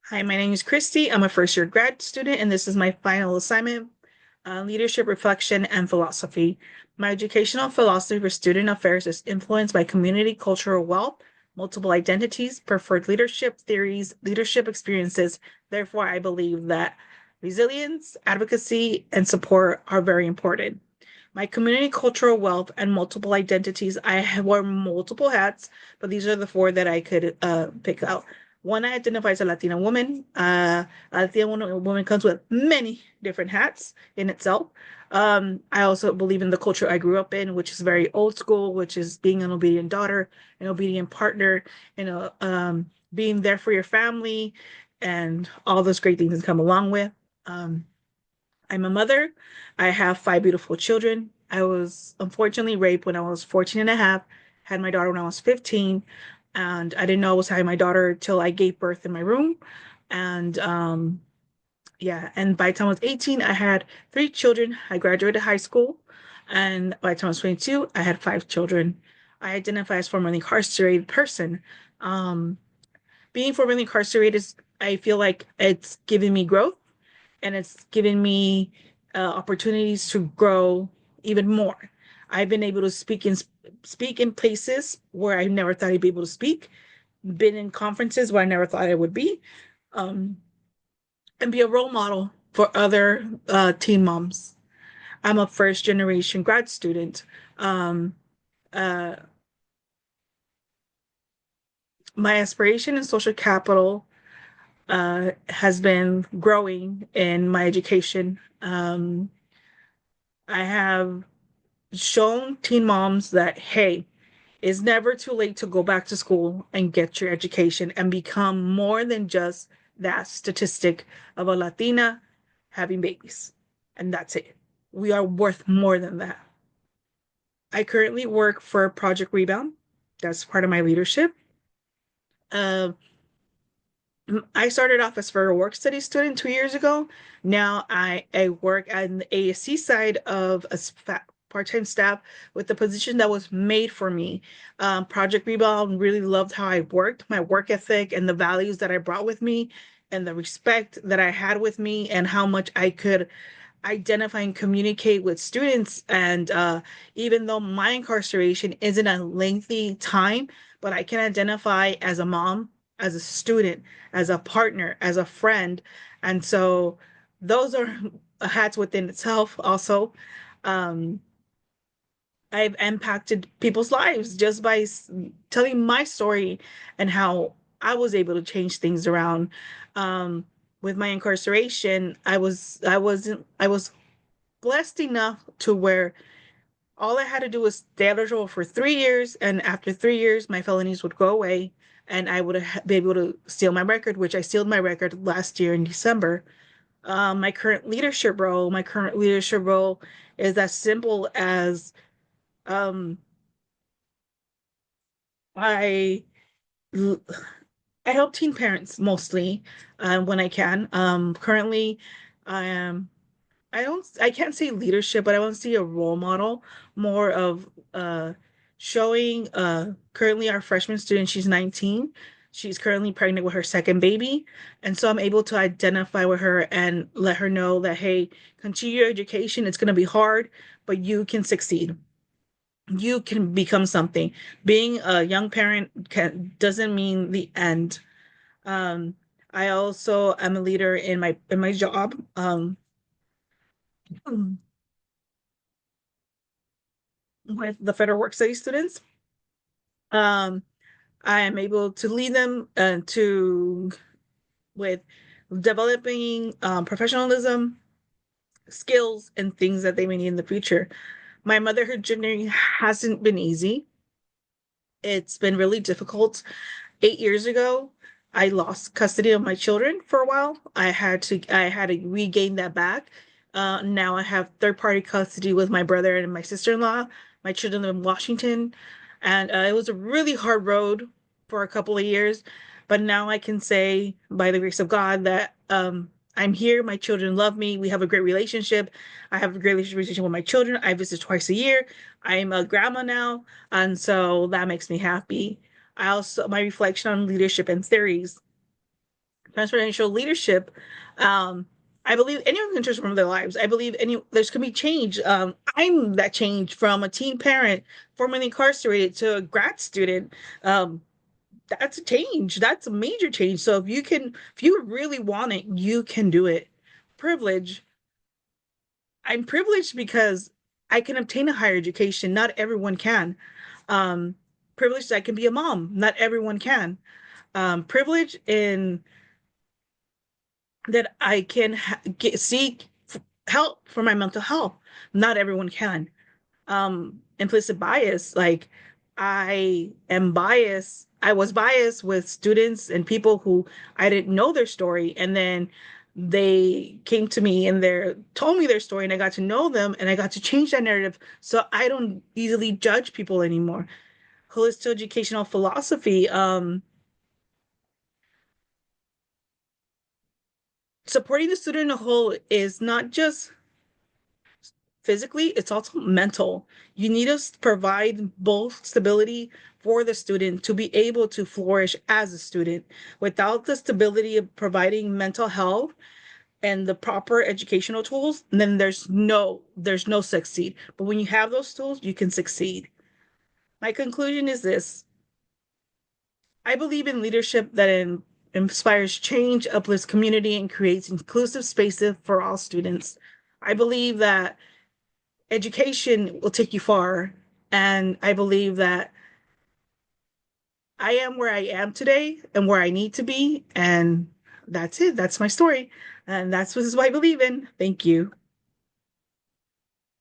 Hi, my name is Christy. I'm a first year grad student, and this is my final assignment, Leadership, Reflection, and Philosophy. My educational philosophy for student affairs is influenced by community cultural wealth, multiple identities, preferred leadership theories, leadership experiences. Therefore, I believe that resilience, advocacy, and support are very important. My community cultural wealth and multiple identities. Wear multiple hats, but these are the four that I could pick out. One, I identify as a Latina woman. A Latina woman comes with many different hats in itself. I also believe in the culture I grew up in, which is very old school, which is being an obedient daughter, an obedient partner, being there for your family, and all those great things that come along with. Um, I'm a mother. I have five beautiful children. I was unfortunately raped when I was 14 and a half, had my daughter when I was 15, and I didn't know I was having my daughter till I gave birth in my room. And yeah, and by the time I was 18, I had three children. I graduated high school, and by the time I was 22, I had five children. I identify as formerly incarcerated person. Um, Being formerly incarcerated is, I feel like it's given me growth and it's given me opportunities to grow even more. I've been able to speak in places where I never thought I'd be able to speak, been in conferences where I never thought I would be, um, and be a role model for other teen moms. I'm a first generation grad student. Um, uh, my aspiration in social capital has been growing in my education. I have shown teen moms that, hey, it's never too late to go back to school and get your education and become more than just that statistic of a Latina having babies. And that's it. We are worth more than that. I currently work for Project Rebound. That's part of my leadership. Uh, I started off as for a work study student 2 years ago. Now I work on the ASC side of a part-time staff with the position that was made for me. Project Rebound really loved how I worked, my work ethic, and the values that I brought with me, and the respect that I had with me, and how much I could identify and communicate with students. And even though my incarceration isn't a lengthy time, but I can identify as a mom, as a student, as a partner, as a friend. And so those are hats within itself also. Um, I've impacted people's lives just by telling my story and how I was able to change things around. Um, with my incarceration, I was blessed enough to where all I had to do was stay out of jail for 3 years, and after 3 years, my felonies would go away, and I would be able to seal my record, which I sealed my record last year in December. My current leadership role is as simple as um, I I help teen parents mostly when I can. Currently, I am I can't say leadership, but I want to see a role model more of showing currently our freshman student, she's 19. She's currently pregnant with her second baby. And so I'm able to identify with her and let her know that, hey, continue your education. It's going to be hard, but you can succeed. You can become something. Being a young parent doesn't mean the end. Um, I also am a leader in my job. With the federal work study students. Um, I am able to lead them to with developing professionalism, skills, and things that they may need in the future. My motherhood journey hasn't been easy. It's been really difficult. 8 years ago, I lost custody of my children for a while. I had to regain that back. Now I have third party custody with my brother and my sister-in-law. My children live in Washington, and it was a really hard road for a couple of years. But now I can say, by the grace of God, that I'm here. My children love me. We have a great relationship. I have a great relationship with my children. I visit twice a year. I'm a grandma now, and so that makes me happy. I also, my reflection on leadership and theories. Transformational leadership. Um, I believe anyone can transform their lives. I believe there's can be change. I'm that change from a teen parent, formerly incarcerated, to a grad student. Um, that's a change. That's a major change. So if you really want it, you can do it. Privilege. I'm privileged because I can obtain a higher education. Not everyone can. Um, Privileged I can be a mom. Not everyone can. Privilege in that I can seek help for my mental health. Not everyone can. Implicit bias, like I am biased. I was biased with students and people who I didn't know their story, and then they came to me and they told me their story, and I got to know them, and I got to change that narrative, so I don't easily judge people anymore. Holistic educational philosophy, supporting the student in a whole is not just physically, it's also mental. You need to provide both stability for the student to be able to flourish as a student. Without the stability of providing mental health and the proper educational tools, then there's no succeed. But when you have those tools, you can succeed. My conclusion is this. I believe in leadership that inspires change, uplifts community, and creates inclusive spaces for all students. I believe that education will take you far. And I believe that I am where I am today and where I need to be. And that's it. That's my story. And that's what I believe in. Thank you.